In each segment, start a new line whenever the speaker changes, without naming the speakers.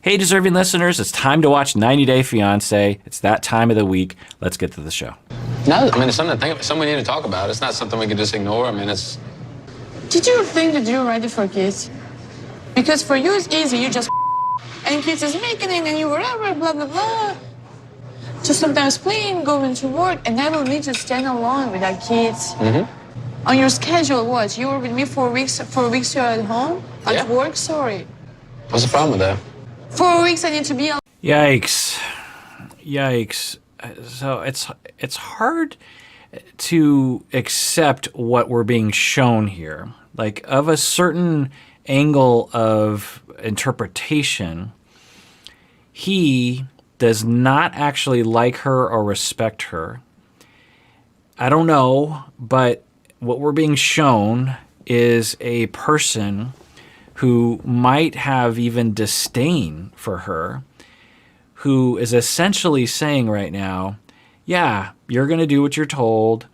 Hey, deserving listeners, it's time to watch 90 Day Fiancé. It's that time of the week. Let's get to the show.
No, I mean, it's something to think, something we need to talk about. It's not something we can just ignore. I mean, it's...
Did you think that you're ready for kids? Because for you, it's easy. You just and kids is making it and you whatever, blah, blah, blah. Just sometimes playing, going to work, and I will need to stand alone without kids.
Mm-hmm.
On your schedule, what? You were with me 4 weeks. 4 weeks you're at home? At work? Sorry.
What's the problem with that?
4 weeks I need to be alone.
Yikes. So it's hard to accept what we're being shown here. Like, of a certain angle of interpretation, he does not actually like her or respect her. I don't know, but what we're being shown is a person who might have even disdain for her, who is essentially saying right now, yeah, you're going to do what you're told.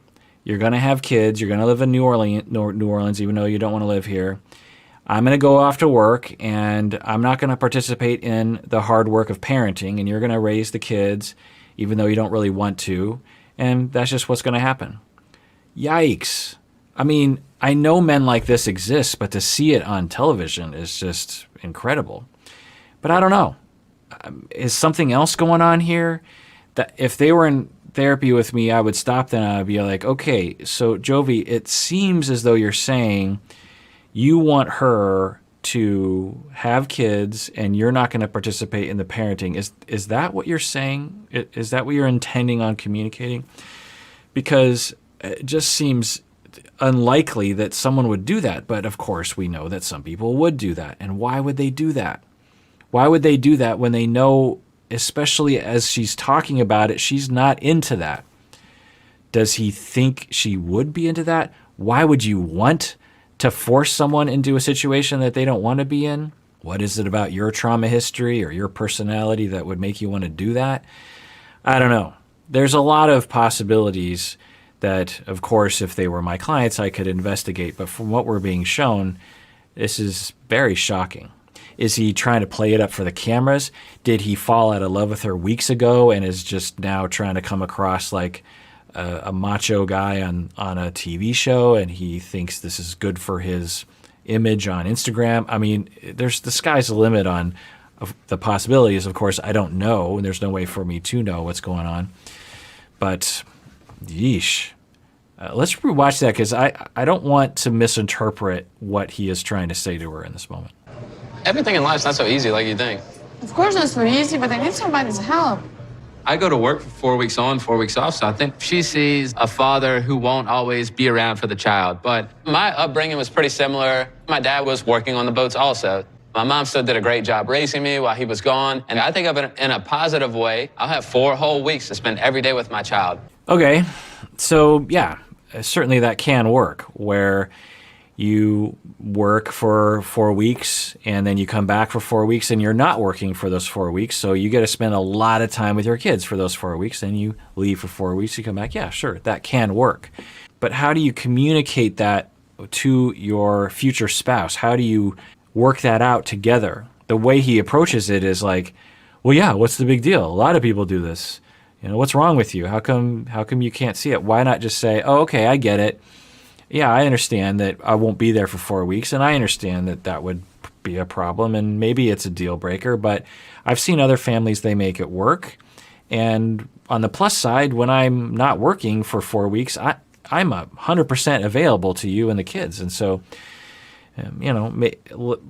You're going to have kids. You're going to live in New Orleans, even though you don't want to live here. I'm going to go off to work, and I'm not going to participate in the hard work of parenting, and you're going to raise the kids, even though you don't really want to, and that's just what's going to happen. Yikes. I mean, I know men like this exist, but to see it on television is just incredible. But I don't know. Is something else going on here? That if they were in therapy with me, I would stop them and I'd be like, okay, so Jovi, it seems as though you're saying you want her to have kids and you're not going to participate in the parenting. Is that what you're saying? Is that what you're intending on communicating? Because it just seems unlikely that someone would do that. But of course, we know that some people would do that. And why would they do that? Why would they do that when they know, especially as she's talking about it, she's not into that? Does he think she would be into that? Why would you want to force someone into a situation that they don't want to be in? What is it about your trauma history or your personality that would make you want to do that? I don't know. There's a lot of possibilities that, of course, if they were my clients, I could investigate. But from what we're being shown, this is very shocking. Is he trying to play it up for the cameras? Did he fall out of love with her weeks ago and is just now trying to come across like a macho guy on a TV show, and he thinks this is good for his image on Instagram? I mean, the sky's the limit on the possibilities. Of course, I don't know, and there's no way for me to know what's going on. But, yeesh. Let's rewatch that, because I don't want to misinterpret what he is trying to say to her in this moment.
Everything in life's not so easy like you think.
Of course it's not easy, but I need somebody's help.
I go to work for 4 weeks on, 4 weeks off, so I think she sees a father who won't always be around for the child. But my upbringing was pretty similar. My dad was working on the boats also. My mom still did a great job raising me while he was gone. And I think of it in a positive way. I'll have 4 whole weeks to spend every day with my child.
Okay, so yeah, certainly that can work, where you work for 4 weeks and then you come back for 4 weeks and you're not working for those 4 weeks. So you get to spend a lot of time with your kids for those 4 weeks. Then you leave for 4 weeks, you come back. Yeah, sure, that can work. But how do you communicate that to your future spouse? How do you work that out together? The way he approaches it is like, well, yeah, what's the big deal? A lot of people do this. You know, what's wrong with you? How come you can't see it? Why not just say, oh, okay, I get it. Yeah, I understand that I won't be there for 4 weeks, and I understand that that would be a problem, and maybe it's a deal breaker, but I've seen other families, they make it work. And on the plus side, when I'm not working for 4 weeks, I'm 100% available to you and the kids. And so, you know,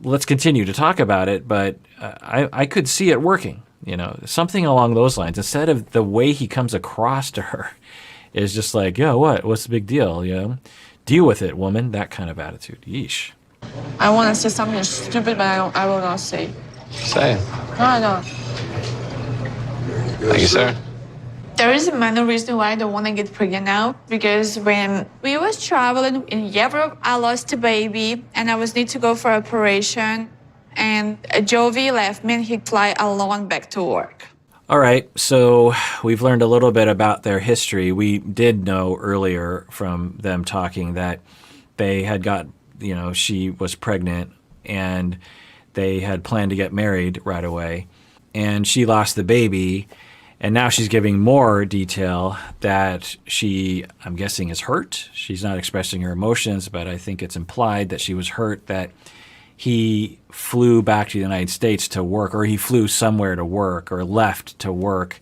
let's continue to talk about it, but I could see it working, you know, something along those lines. Instead of the way he comes across to her is just like, yo, what's the big deal, you know? Deal with it, woman. That kind of attitude. Yeesh.
I want to say something stupid, but I will not say.
Say it.
No.
Thank you, sir.
There is a minor reason why I don't want to get pregnant now, because when we was traveling in Europe, I lost a baby and I was need to go for operation, and Jovi left me and he'd fly alone back to work.
All right, so we've learned a little bit about their history. We did know earlier from them talking that they had got, you know, she was pregnant and They had planned to get married right away, and she lost the baby, and now she's giving more detail that she, I'm guessing, is hurt. She's not expressing her emotions, but I think it's implied that she was hurt that he flew back to the United States to work, or he flew somewhere to work, or left to work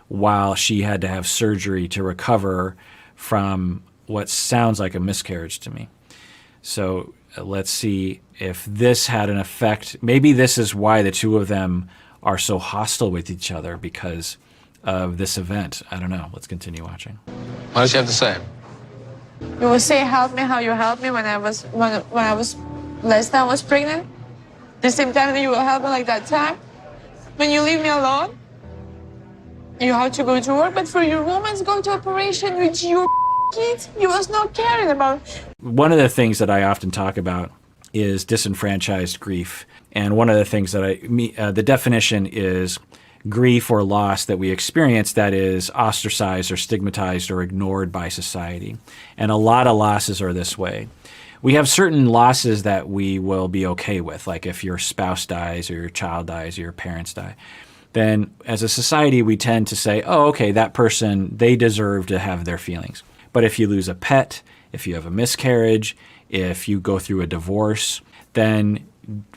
while she had to have surgery to recover from what sounds like a miscarriage to me. So let's see if this had an effect. Maybe this is why the two of them are so hostile with each other, because of this event. I don't know. Let's continue watching.
What does she have to say?
You will say, help me how you helped me when I was last time I was pregnant. The same time that you will help me like that time. When you leave me alone, you have to go to work, but for your woman's going to operation with your kids, you was not caring about.
One of the things that I often talk about is disenfranchised grief. And one of the things that the definition is grief or loss that we experience that is ostracized or stigmatized or ignored by society. And a lot of losses are this way. We have certain losses that we will be okay with, like if your spouse dies or your child dies or your parents die. Then as a society, we tend to say, oh, okay, that person, they deserve to have their feelings. But if you lose a pet, if you have a miscarriage, if you go through a divorce, then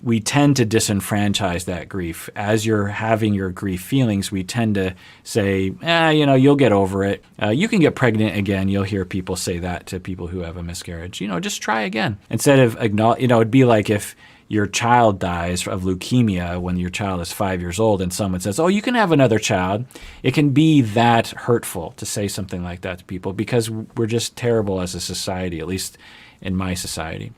we tend to disenfranchise that grief. As you're having your grief feelings, we tend to say, you'll get over it. You can get pregnant again. You'll hear people say that to people who have a miscarriage. Just try again. Instead of it'd be like if your child dies of leukemia when your child is 5 years old and someone says, oh, you can have another child. It can be that hurtful to say something like that to people because we're just terrible as a society, at least in my society.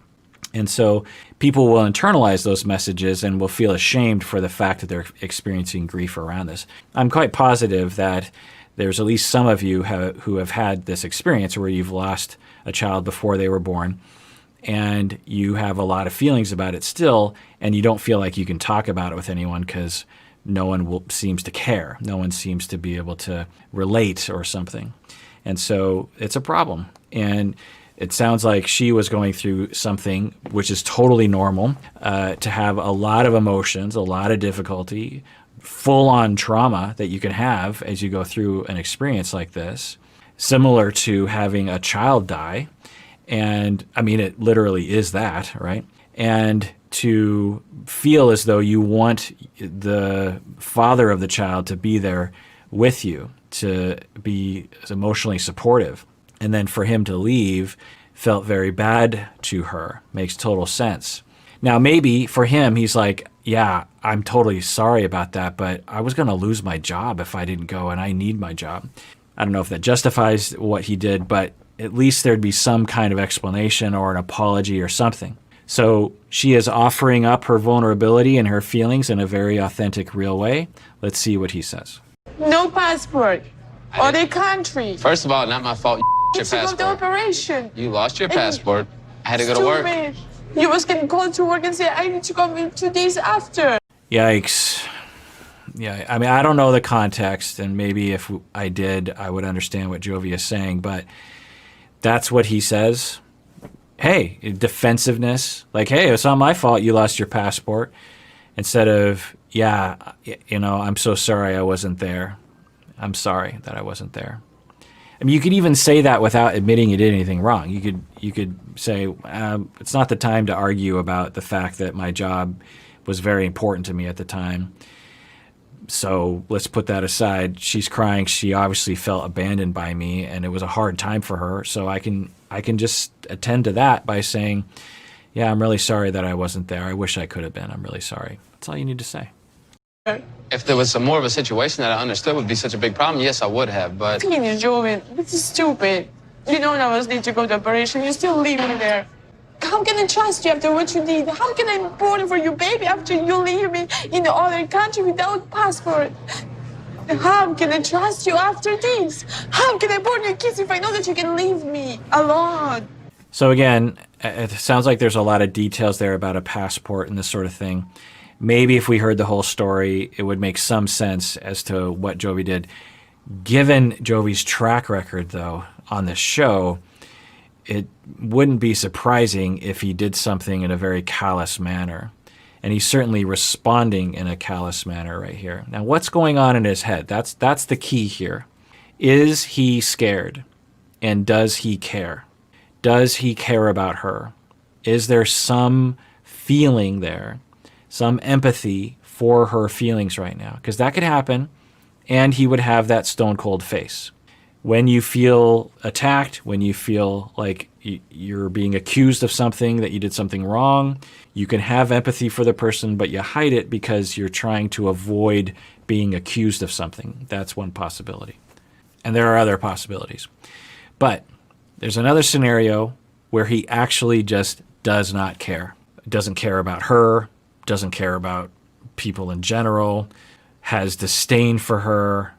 And so people will internalize those messages and will feel ashamed for the fact that they're experiencing grief around this. I'm quite positive that there's at least some of you who have had this experience where you've lost a child before they were born, and you have a lot of feelings about it still, and you don't feel like you can talk about it with anyone because no one seems to care. No one seems to be able to relate or something. And so it's a problem. And it sounds like she was going through something which is totally normal, to have a lot of emotions, a lot of difficulty, full-on trauma that you can have as you go through an experience like this, similar to having a child die. And I mean, it literally is that, right? And to feel as though you want the father of the child to be there with you, to be emotionally supportive. And then for him to leave felt very bad to her. Makes total sense. Now, maybe for him, he's like, yeah, I'm totally sorry about that, but I was going to lose my job if I didn't go, and I need my job. I don't know if that justifies what he did, but at least there'd be some kind of explanation or an apology or something. So she is offering up her vulnerability and her feelings in a very authentic, real way. Let's see what he says.
No passport. Other country.
First of all, not my fault. Your
It's about the
passport.
operation.
You lost your passport. I had to go to work.
Stupid. You was getting called to work and say, I need to come in 2 days after.
Yikes. Yeah, I mean, I don't know the context, and maybe if I did, I would understand what Jovi is saying, but that's what he says. Hey, defensiveness. Like, hey, it's not my fault you lost your passport. Instead of, yeah, I'm so sorry I wasn't there. I'm sorry that I wasn't there. I mean, you could even say that without admitting you did anything wrong. You could say, it's not the time to argue about the fact that my job was very important to me at the time. So let's put that aside. She's crying. She obviously felt abandoned by me, and it was a hard time for her. So I can just attend to that by saying, yeah, I'm really sorry that I wasn't there. I wish I could have been. I'm really sorry. That's all you need to say.
If there was more of a situation that I understood would be such a big problem, yes, I would have, but...
Please, Jovi, this is stupid. You know I was need to go to operation. You still leave me there. How can I trust you after what you did? How can I born for your baby after you leave me in the other country without passport? How can I trust you after this? How can I born your kids if I know that you can leave me alone?
So again, it sounds like there's a lot of details there about a passport and this sort of thing. Maybe if we heard the whole story, it would make some sense as to what Jovi did. Given Jovi's track record, though, on this show, it wouldn't be surprising if he did something in a very callous manner. And he's certainly responding in a callous manner right here. Now, what's going on in his head? That's the key here. Is he scared? And does he care? Does he care about her? Is there some feeling there, some empathy for her feelings right now? Because that could happen, and he would have that stone cold face. When you feel attacked, when you feel like you're being accused of something, that you did something wrong, you can have empathy for the person, but you hide it because you're trying to avoid being accused of something. That's one possibility. And there are other possibilities. But there's another scenario where he actually just does not care. Doesn't care about her, doesn't care about people in general, has disdain for her,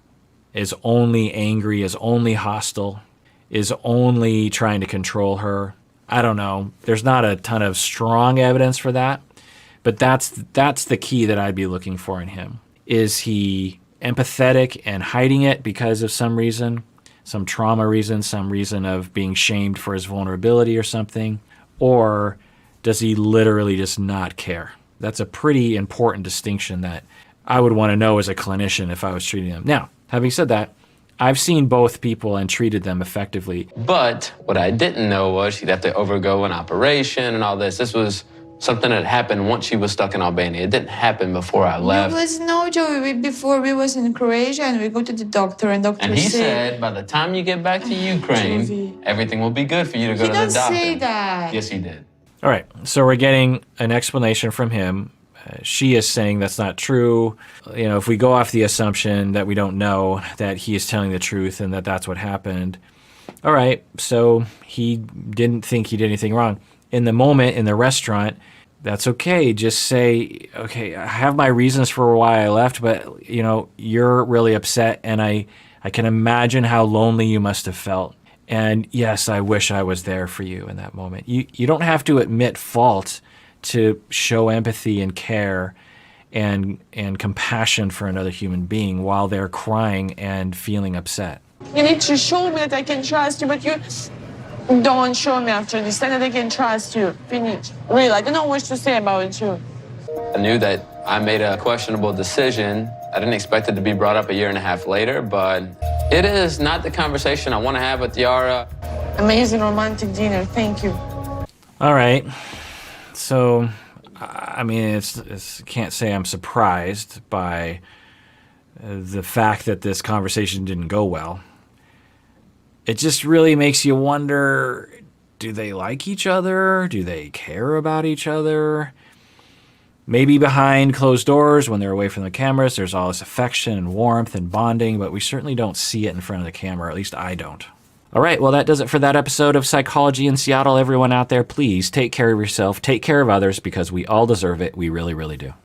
is only angry, is only hostile, is only trying to control her. I don't know. There's not a ton of strong evidence for that, but that's the key that I'd be looking for in him. Is he empathetic and hiding it because of some reason, some trauma reason, some reason of being shamed for his vulnerability or something? Or does he literally just not care? That's a pretty important distinction that I would want to know as a clinician if I was treating them. Now, having said that, I've seen both people and treated them effectively.
But what I didn't know was she'd have to undergo an operation and all this. This was something that happened once she was stuck in Albania. It didn't happen before I left.
There was no, Joey. Before we was in Croatia and we go to the doctor and doctor
And he said, by the time you get back to Ukraine,
Jovi.
everything will be good for you to go to the
didn't
doctor.
say that.
Yes, he did.
All right, so we're getting an explanation from him. She is saying that's not true. You know, if we go off the assumption that we don't know that he is telling the truth and that that's what happened, all right, so he didn't think he did anything wrong. In the moment, in the restaurant, that's okay. Just say, okay, I have my reasons for why I left, but, you know, you're really upset, and I can imagine how lonely you must have felt. And yes, I wish I was there for you in that moment. You don't have to admit fault to show empathy and care and compassion for another human being while they're crying and feeling upset.
You need to show me that I can trust you, but you don't show me after this, that I can trust you. Finish. Really, I don't know what to say about you.
I knew that I made a questionable decision. I didn't expect it to be brought up a year and a half later, but it is not the conversation I want to have with Yara.
Amazing romantic dinner, thank you.
All right. So, I mean, can't say I'm surprised by the fact that this conversation didn't go well. It just really makes you wonder, do they like each other? Do they care about each other? Maybe behind closed doors, when they're away from the cameras, there's all this affection and warmth and bonding, but we certainly don't see it in front of the camera. At least I don't. All right, well, that does it for that episode of Psychology in Seattle. Everyone out there, please take care of yourself, take care of others, because we all deserve it. We really, really do.